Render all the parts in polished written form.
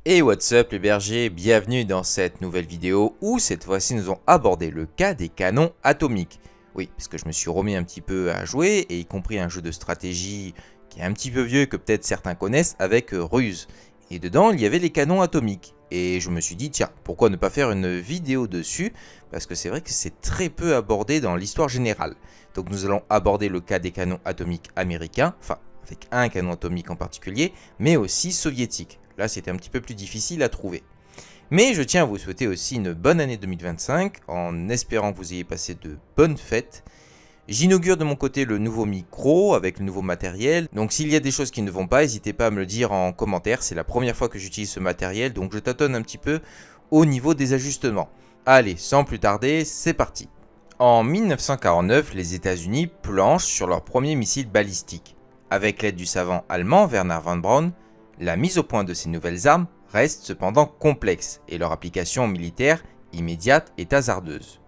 Et what's up les bergers, bienvenue dans cette nouvelle vidéo où cette fois-ci nous allons aborder le cas des canons atomiques. Oui, parce que je me suis remis un petit peu à jouer, et y compris un jeu de stratégie qui est un petit peu vieux que peut-être certains connaissent avec Ruse. Et dedans il y avait les canons atomiques. Et je me suis dit tiens, pourquoi ne pas faire une vidéo dessus, parce que c'est vrai que c'est très peu abordé dans l'histoire générale. Donc nous allons aborder le cas des canons atomiques américains, enfin avec un canon atomique en particulier, mais aussi soviétique. Là, c'était un petit peu plus difficile à trouver. Mais je tiens à vous souhaiter aussi une bonne année 2025, en espérant que vous ayez passé de bonnes fêtes. J'inaugure de mon côté le nouveau micro avec le nouveau matériel, donc s'il y a des choses qui ne vont pas, n'hésitez pas à me le dire en commentaire. C'est la première fois que j'utilise ce matériel, donc je tâtonne un petit peu au niveau des ajustements. Allez, sans plus tarder, c'est parti. En 1949, les États-Unis planchent sur leur premier missile balistique. Avec l'aide du savant allemand Wernher von Braun, la mise au point de ces nouvelles armes reste cependant complexe et leur application militaire immédiate est hasardeuse.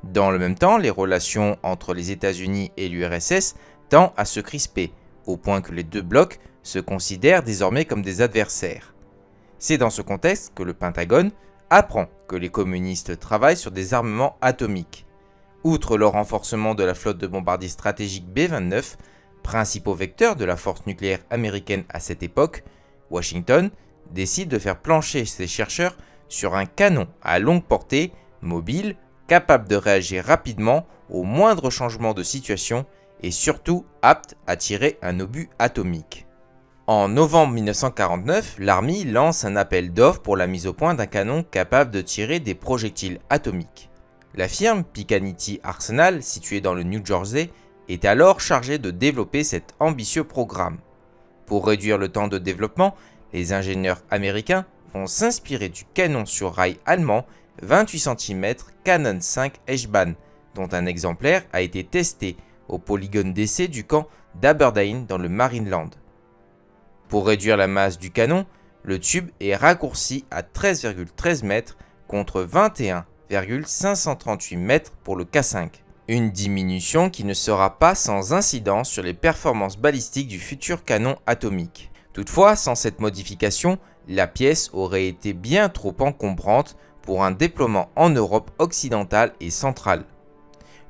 Dans le même temps, les relations entre les États-Unis et l'URSS tendent à se crisper, au point que les deux blocs se considèrent désormais comme des adversaires. C'est dans ce contexte que le Pentagone apprend que les communistes travaillent sur des armements atomiques. Outre le renforcement de la flotte de bombardiers stratégiques B-29, principaux vecteurs de la force nucléaire américaine à cette époque, Washington décide de faire plancher ses chercheurs sur un canon à longue portée, mobile, capable de réagir rapidement au moindre changement de situation et surtout apte à tirer un obus atomique. En novembre 1949, l'Army lance un appel d'offres pour la mise au point d'un canon capable de tirer des projectiles atomiques. La firme Picatinny Arsenal, située dans le New Jersey, est alors chargée de développer cet ambitieux programme. Pour réduire le temps de développement, les ingénieurs américains vont s'inspirer du canon sur rail allemand 28 cm Canon 5 Eichbahn, dont un exemplaire a été testé au polygone d'essai du camp d'Aberdeen dans le Marineland. Pour réduire la masse du canon, le tube est raccourci à 13,13 mètres contre 21,538 mètres pour le K5. Une diminution qui ne sera pas sans incidence sur les performances balistiques du futur canon atomique. Toutefois, sans cette modification, la pièce aurait été bien trop encombrante pour un déploiement en Europe occidentale et centrale.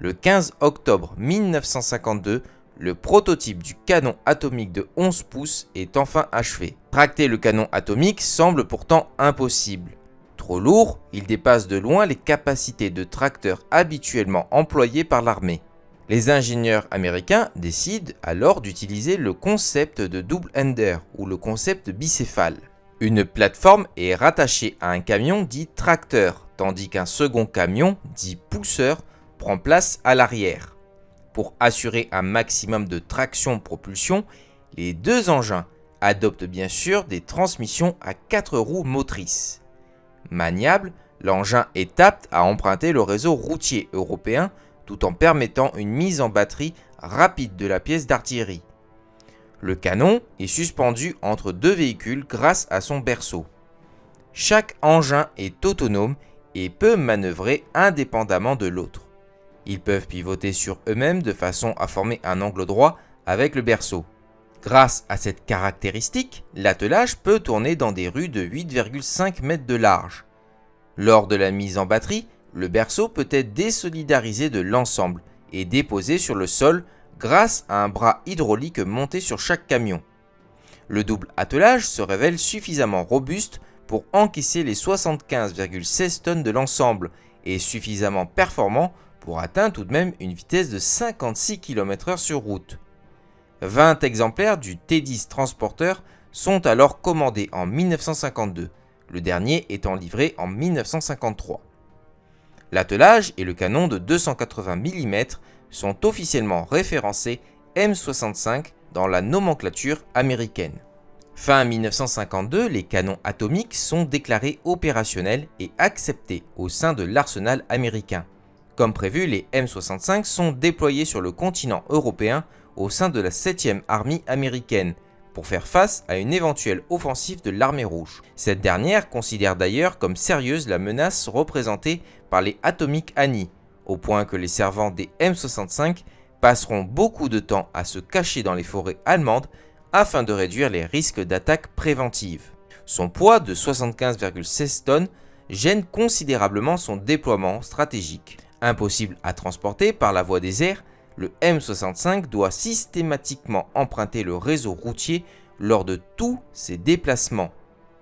Le 15 octobre 1952, le prototype du canon atomique de 11 pouces est enfin achevé. Tracter le canon atomique semble pourtant impossible. Trop lourd, il dépasse de loin les capacités de tracteur habituellement employées par l'armée. Les ingénieurs américains décident alors d'utiliser le concept de double-ender ou le concept bicéphale. Une plateforme est rattachée à un camion dit tracteur, tandis qu'un second camion dit pousseur prend place à l'arrière. Pour assurer un maximum de traction-propulsion, les deux engins adoptent bien sûr des transmissions à 4 roues motrices. Maniable, l'engin est apte à emprunter le réseau routier européen tout en permettant une mise en batterie rapide de la pièce d'artillerie. Le canon est suspendu entre deux véhicules grâce à son berceau. Chaque engin est autonome et peut manœuvrer indépendamment de l'autre. Ils peuvent pivoter sur eux-mêmes de façon à former un angle droit avec le berceau. Grâce à cette caractéristique, l'attelage peut tourner dans des rues de 8,5 mètres de large. Lors de la mise en batterie, le berceau peut être désolidarisé de l'ensemble et déposé sur le sol grâce à un bras hydraulique monté sur chaque camion. Le double attelage se révèle suffisamment robuste pour encaisser les 75,16 tonnes de l'ensemble et suffisamment performant pour atteindre tout de même une vitesse de 56 km/h sur route. 20 exemplaires du T-10 Transporter sont alors commandés en 1952, le dernier étant livré en 1953. L'attelage et le canon de 280 mm sont officiellement référencés M65 dans la nomenclature américaine. Fin 1952, les canons atomiques sont déclarés opérationnels et acceptés au sein de l'arsenal américain. Comme prévu, les M65 sont déployés sur le continent européen au sein de la 7e armée américaine pour faire face à une éventuelle offensive de l'armée rouge. Cette dernière considère d'ailleurs comme sérieuse la menace représentée par les Atomic Annie, au point que les servants des M65 passeront beaucoup de temps à se cacher dans les forêts allemandes afin de réduire les risques d'attaque préventive. Son poids de 75,16 tonnes gêne considérablement son déploiement stratégique. Impossible à transporter par la voie des airs, le M65 doit systématiquement emprunter le réseau routier lors de tous ses déplacements.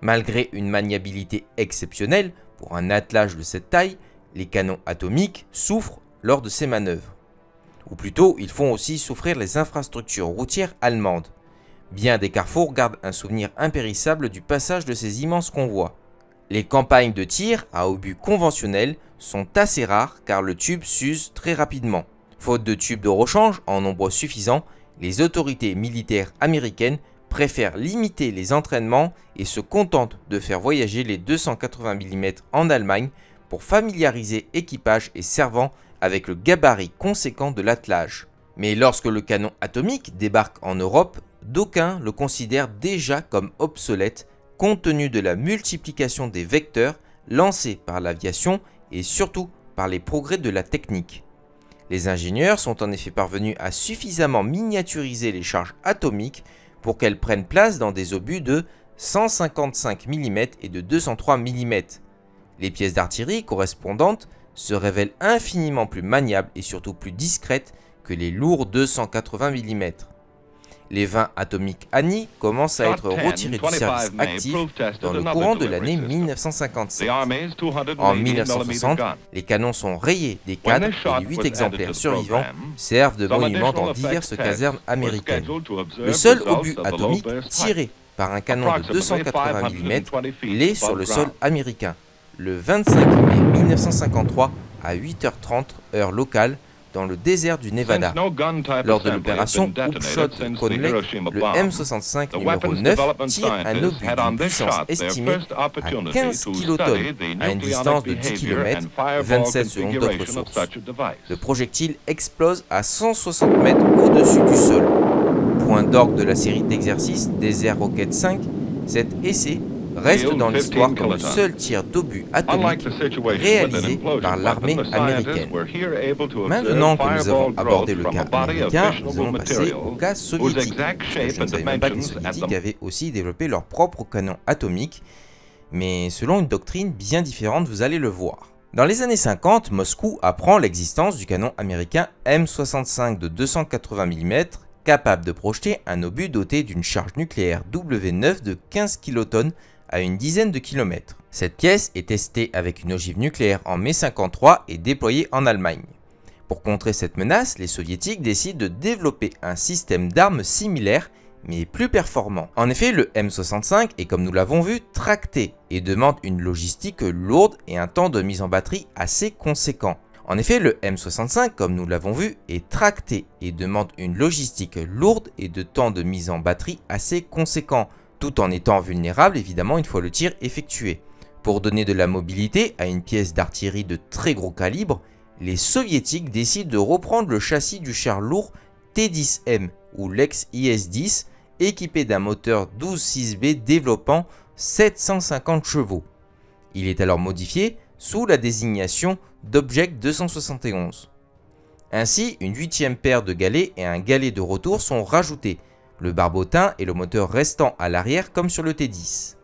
Malgré une maniabilité exceptionnelle pour un attelage de cette taille, les canons atomiques souffrent lors de ces manœuvres. Ou plutôt, ils font aussi souffrir les infrastructures routières allemandes. Bien des carrefours gardent un souvenir impérissable du passage de ces immenses convois. Les campagnes de tir à obus conventionnels sont assez rares car le tube s'use très rapidement. Faute de tubes de rechange en nombre suffisant, les autorités militaires américaines préfèrent limiter les entraînements et se contentent de faire voyager les 280 mm en Allemagne pour familiariser équipage et servants avec le gabarit conséquent de l'attelage. Mais lorsque le canon atomique débarque en Europe, d'aucuns le considèrent déjà comme obsolète compte tenu de la multiplication des vecteurs lancés par l'aviation et surtout par les progrès de la technique. Les ingénieurs sont en effet parvenus à suffisamment miniaturiser les charges atomiques pour qu'elles prennent place dans des obus de 155 mm et de 203 mm. Les pièces d'artillerie correspondantes se révèlent infiniment plus maniables et surtout plus discrètes que les lourds 280 mm. Les 20 atomiques Annie commencent à être retirés du service actif dans le courant de l'année 1957. En 1960, les canons sont rayés des cadres et les 8 exemplaires survivants servent de monuments dans diverses casernes américaines. Le seul obus atomique tiré par un canon de 280 mm l'est sur le sol américain, le 25 mai 1953 à 8h30 heure locale, dans le désert du Nevada. Lors de l'opération Hoopshot Conley, le M65 numéro 9 tire un obus d'une puissance estimée à 15 kilotonnes à une distance de 10 km, 27 selon d'autres sources. Le projectile explose à 160 mètres au-dessus du sol. Point d'orgue de la série d'exercices Desert Rocket 5, cet essai reste dans l'histoire comme le seul tir d'obus atomique réalisé par l'armée américaine. Maintenant que nous avons abordé le cas américain, nous allons passer au cas soviétique. Je ne savais même pas que les soviétiques avaient aussi développé leur propre canon atomique, mais selon une doctrine bien différente, vous allez le voir. Dans les années 50, Moscou apprend l'existence du canon américain M65 de 280 mm, capable de projeter un obus doté d'une charge nucléaire W9 de 15 kilotonnes à une dizaine de kilomètres. Cette pièce est testée avec une ogive nucléaire en mai 53 et déployée en Allemagne. Pour contrer cette menace, les soviétiques décident de développer un système d'armes similaire mais plus performant. En effet, le M65 est, comme nous l'avons vu, tracté et demande une logistique lourde et un temps de mise en batterie assez conséquent. En effet, le M65, comme nous l'avons vu, est tracté et demande une logistique lourde et de temps de mise en batterie assez conséquent, tout en étant vulnérable évidemment une fois le tir effectué. Pour donner de la mobilité à une pièce d'artillerie de très gros calibre, les soviétiques décident de reprendre le châssis du char lourd T-10M ou l'ex-IS-10 équipé d'un moteur 12.6B développant 750 chevaux. Il est alors modifié sous la désignation d'Object 271. Ainsi, une 8e paire de galets et un galet de retour sont rajoutés, le barbotin et le moteur restant à l'arrière comme sur le T10.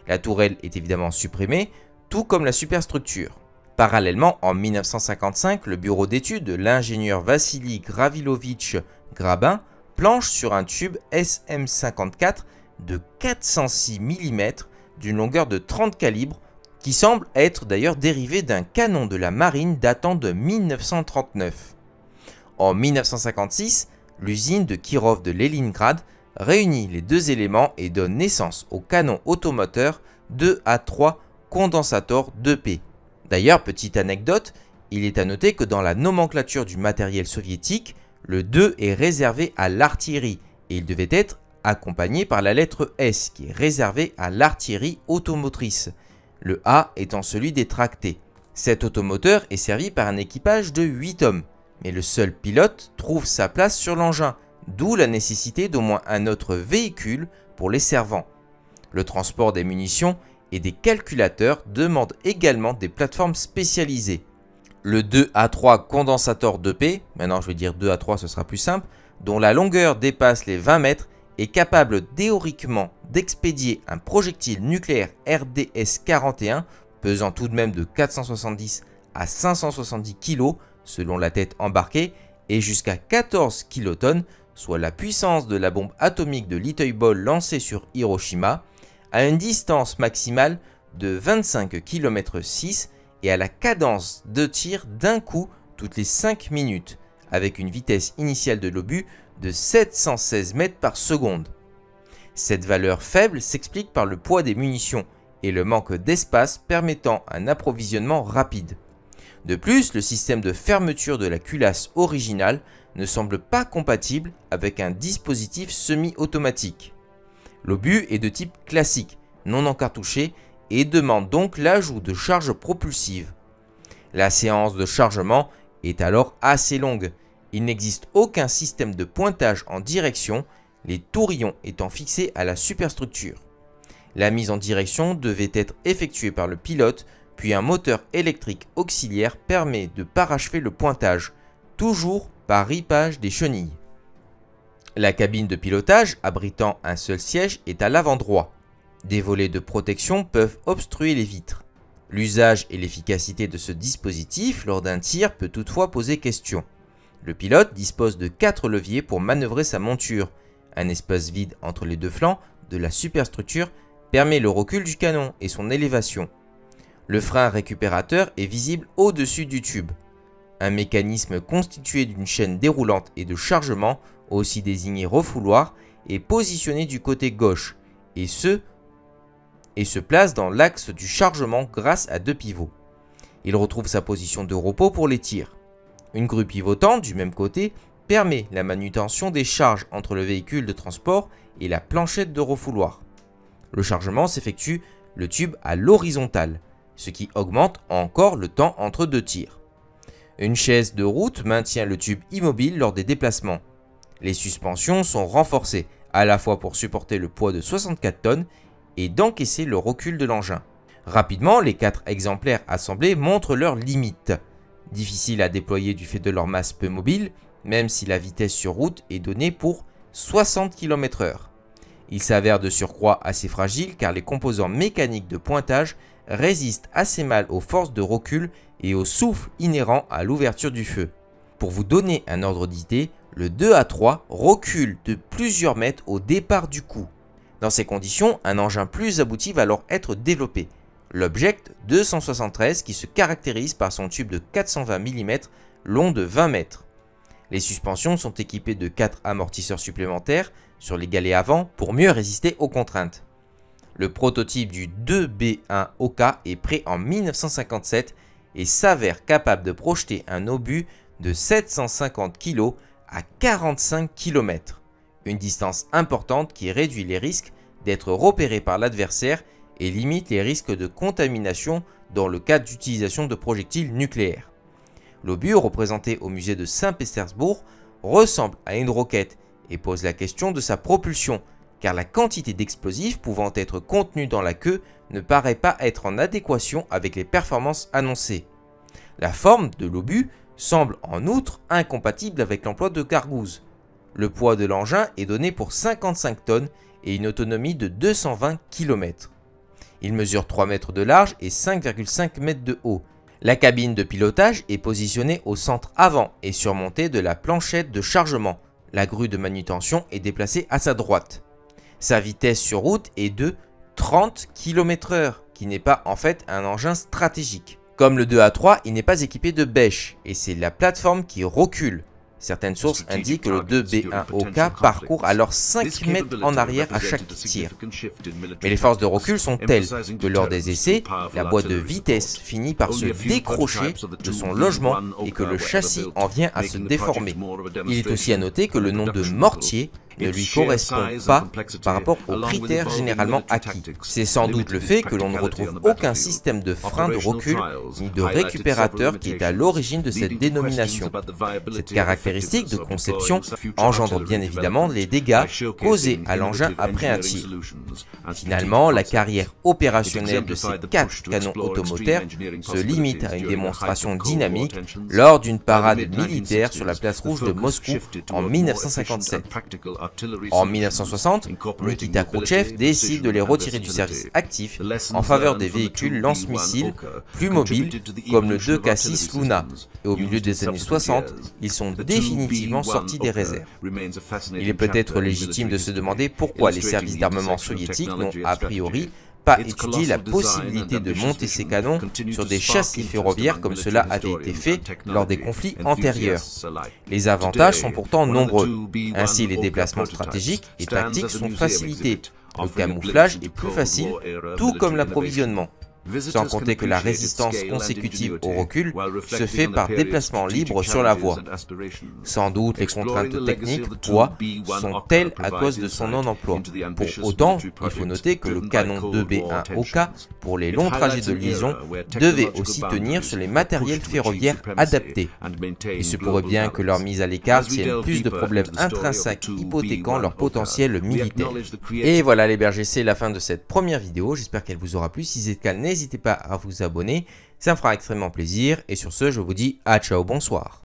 La tourelle est évidemment supprimée, tout comme la superstructure. Parallèlement, en 1955, le bureau d'études de l'ingénieur Vassili Gravilovitch Grabin planche sur un tube SM54 de 406 mm d'une longueur de 30 calibres qui semble être d'ailleurs dérivé d'un canon de la marine datant de 1939. En 1956, l'usine de Kirov de Leningrad réunit les deux éléments et donne naissance au canon automoteur 2A3 Condensator 2P. D'ailleurs, petite anecdote, il est à noter que dans la nomenclature du matériel soviétique, le 2 est réservé à l'artillerie et il devait être accompagné par la lettre S qui est réservée à l'artillerie automotrice, le A étant celui des tractés. Cet automoteur est servi par un équipage de 8 hommes. Mais le seul pilote trouve sa place sur l'engin, d'où la nécessité d'au moins un autre véhicule pour les servants. Le transport des munitions et des calculateurs demande également des plateformes spécialisées. Le 2A3 Condensator 2P, maintenant je vais dire 2A3 ce sera plus simple, dont la longueur dépasse les 20 mètres, est capable théoriquement d'expédier un projectile nucléaire RDS-41 pesant tout de même de 470 à 570 kg selon la tête embarquée et jusqu'à 14 kilotonnes, soit la puissance de la bombe atomique de Little Ball lancée sur Hiroshima, à une distance maximale de 25 km/h et à la cadence de tir d'un coup toutes les 5 minutes, avec une vitesse initiale de l'obus de 716 mètres par seconde. Cette valeur faible s'explique par le poids des munitions et le manque d'espace permettant un approvisionnement rapide. De plus, le système de fermeture de la culasse originale ne semble pas compatible avec un dispositif semi-automatique. L'obus est de type classique, non encartouché, et demande donc l'ajout de charges propulsives. La séance de chargement est alors assez longue. Il n'existe aucun système de pointage en direction, les tourillons étant fixés à la superstructure. La mise en direction devait être effectuée par le pilote, puis un moteur électrique auxiliaire permet de parachever le pointage, toujours par ripage des chenilles. La cabine de pilotage, abritant un seul siège, est à l'avant droit. Des volets de protection peuvent obstruer les vitres. L'usage et l'efficacité de ce dispositif lors d'un tir peut toutefois poser question. Le pilote dispose de 4 leviers pour manœuvrer sa monture. Un espace vide entre les deux flancs de la superstructure permet le recul du canon et son élévation. Le frein récupérateur est visible au-dessus du tube. Un mécanisme constitué d'une chaîne déroulante et de chargement, aussi désigné refouloir, est positionné du côté gauche et se place dans l'axe du chargement grâce à 2 pivots. Il retrouve sa position de repos pour les tirs. Une grue pivotante du même côté permet la manutention des charges entre le véhicule de transport et la planchette de refouloir. Le chargement s'effectue le tube à l'horizontale, ce qui augmente encore le temps entre 2 tirs. Une chaise de route maintient le tube immobile lors des déplacements. Les suspensions sont renforcées à la fois pour supporter le poids de 64 tonnes et d'encaisser le recul de l'engin. Rapidement, les 4 exemplaires assemblés montrent leurs limites. Difficiles à déployer du fait de leur masse peu mobile, même si la vitesse sur route est donnée pour 60 km/h. Ils s'avèrent de surcroît assez fragiles car les composants mécaniques de pointage résistent assez mal aux forces de recul et au souffle inhérent à l'ouverture du feu. Pour vous donner un ordre d'idée, le 2A3 recule de plusieurs mètres au départ du coup. Dans ces conditions, un engin plus abouti va alors être développé, l'Object 273 qui se caractérise par son tube de 420 mm long de 20 mètres. Les suspensions sont équipées de 4 amortisseurs supplémentaires sur les galets avant pour mieux résister aux contraintes. Le prototype du 2B1 Oka est prêt en 1957 et s'avère capable de projeter un obus de 750 kg à 45 km. Une distance importante qui réduit les risques d'être repéré par l'adversaire et limite les risques de contamination dans le cas d'utilisation de projectiles nucléaires. L'obus représenté au musée de Saint-Pétersbourg ressemble à une roquette et pose la question de sa propulsion, car la quantité d'explosifs pouvant être contenue dans la queue ne paraît pas être en adéquation avec les performances annoncées. La forme de l'obus semble en outre incompatible avec l'emploi de cargouses. Le poids de l'engin est donné pour 55 tonnes et une autonomie de 220 km. Il mesure 3 mètres de large et 5,5 mètres de haut. La cabine de pilotage est positionnée au centre avant et surmontée de la planchette de chargement. La grue de manutention est déplacée à sa droite. Sa vitesse sur route est de 30 km/h, qui n'est pas en fait un engin stratégique. Comme le 2A3, il n'est pas équipé de bêche et c'est la plateforme qui recule. Certaines sources indiquent que le 2B1 Oka parcourt alors 5 mètres en arrière à chaque tir. Mais les forces de recul sont telles que lors des essais, la boîte de vitesse finit par se décrocher de son logement et que le châssis en vient à se déformer. Il est aussi à noter que le nom de mortier ne lui correspond pas par rapport aux critères généralement acquis. C'est sans doute le fait que l'on ne retrouve aucun système de frein de recul ni de récupérateur qui est à l'origine de cette dénomination. Cette caractéristique de conception engendre bien évidemment les dégâts causés à l'engin après un tir. Finalement, la carrière opérationnelle de ces 4 canons automoteurs se limite à une démonstration dynamique lors d'une parade militaire sur la place rouge de Moscou en 1957. En 1960, Nikita Khrouchtchev décide de les retirer du service actif en faveur des véhicules lance-missiles plus mobiles comme le 2K6 Luna, et au milieu des années 60, ils sont définitivement sortis des réserves. Il est peut-être légitime de se demander pourquoi les services d'armement soviétiques n'ont a priori pas étudié la possibilité de monter ces canons sur des châssis ferroviaires comme cela avait été fait lors des conflits antérieurs. Les avantages sont pourtant nombreux. Ainsi, les déplacements stratégiques et tactiques sont facilités. Le camouflage est plus facile, tout comme l'approvisionnement. Sans compter que la résistance consécutive au recul se fait par déplacement libre sur la voie. Sans doute les contraintes techniques, poids, sont telles à cause de son non-emploi. Pour autant, il faut noter que le canon 2B1 OK, pour les longs trajets de liaison, devait aussi tenir sur les matériels ferroviaires adaptés. Il se pourrait bien que leur mise à l'écart tienne plus de problèmes intrinsèques hypothéquant leur potentiel militaire. Et voilà les bergers, c'est la fin de cette première vidéo, j'espère qu'elle vous aura plu. Si c'est le cas, n'hésitez pas à vous abonner, ça me fera extrêmement plaisir. Et sur ce, je vous dis à ciao, bonsoir.